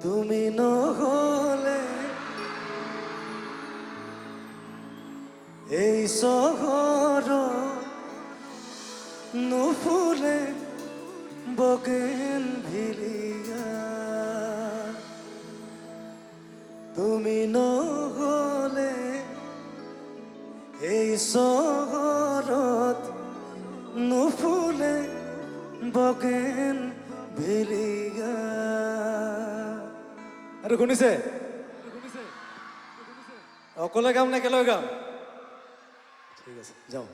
তুমি নহলে এই চহৰত নুফুলে বগেনভিলিয়া তুমি নহলে এই চহৰত নুফুলে বগেনভিলিয়া আৰু শুনিছে অকলে গাম নে একেলগে গাম ঠিক আছে যাও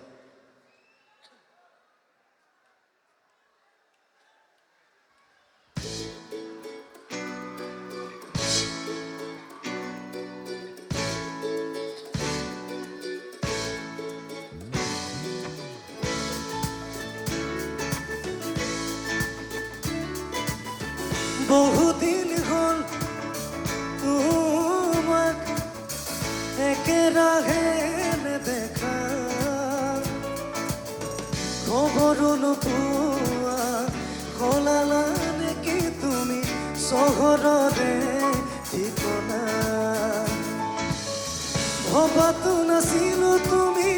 বহুদিন হল তোমাক একেৰাহে নেদেখা খবৰো নোপোৱা সলালা নেকি তুমি চহৰৰে ঠিকনা ভবাতো নাছিলো তুমি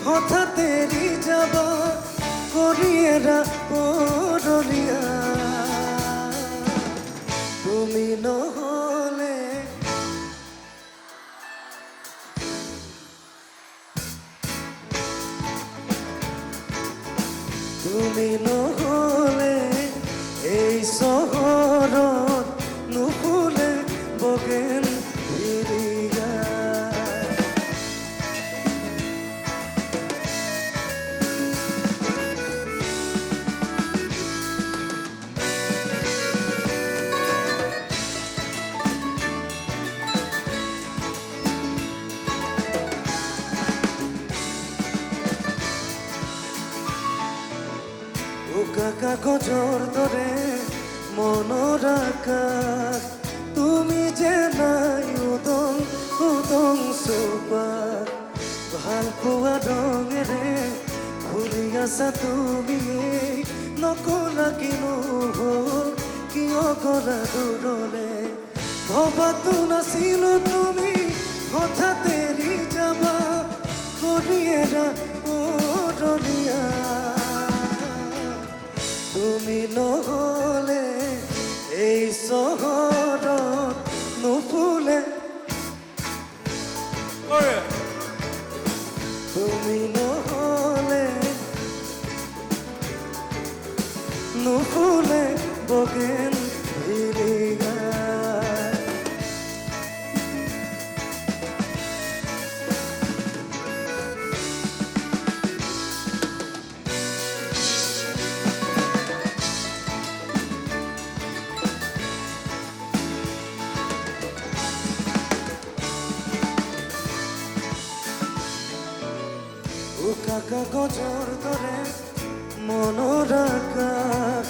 হঠাৎ এৰি যাবা কৰি এৰা পৰলীয়া তুমি নহলে তুমি নহলে এই চহৰত নুফুলে বগেনভিলিয়া উকা কাগজৰ দৰে মনৰ আকাশ তুমি যে নাই উদং উদং চৌপাশ ভাল পোৱা ৰঙেৰে ঘূৰি আছা তুমি নকলা কিনো হ'ল কিয় গলা দূৰলে ভবাতো নাছিলো তুমি হঠাৎ এৰি যাবা কৰি এৰা পৰলীয়া তুমি নহলে এই চহৰত নুফুলে তুমি নহলে নুফুলে বগেনভিলিয়া উকা কাগজৰ দৰে মনৰ আকাশ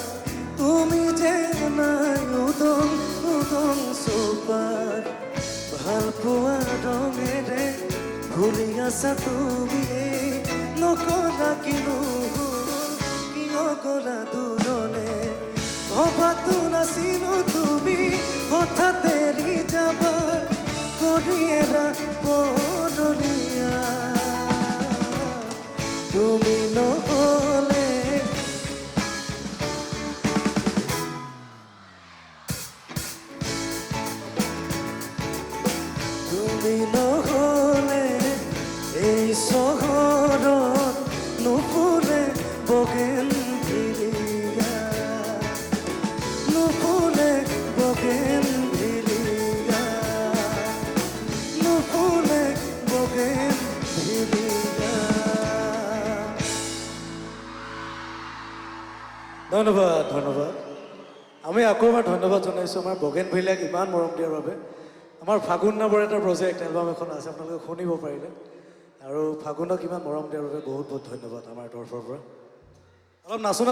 তুমি যে নাই উদং উদং চৌপাশ ভাল পোৱা ৰঙেৰে ঘূৰি আছা তুমি নকলা কিনো কিয় গলা দূৰলে ভবাতো নাছিলো তুমি হঠাৎ এৰি যাবা কৰি এৰা পৰলীয়া তুমি নহলে তুমি নহলে এই চহৰত নুফুলে বগেনভিলিয়া নুফুলে বগেনভিলিয়া নুফুলে বগেনভিলিয়া ধন্যবাদ ধন্যবাদ আমি আকৌ এবাৰ ধন্যবাদ জনাইছোঁ আমাৰ বগেনভিলিয়াক ইমান মৰম দিয়াৰ বাবে আমাৰ ফাগুন নামৰ এটা প্ৰজেক্ট এলবাম এখন আছে আপোনালোকে শুনিব পাৰিলে আৰু ফাগুনক ইমান মৰম দিয়াৰ বাবে বহুত বহুত ধন্যবাদ আমাৰ তৰফৰ পৰা অলপ নাচোঁ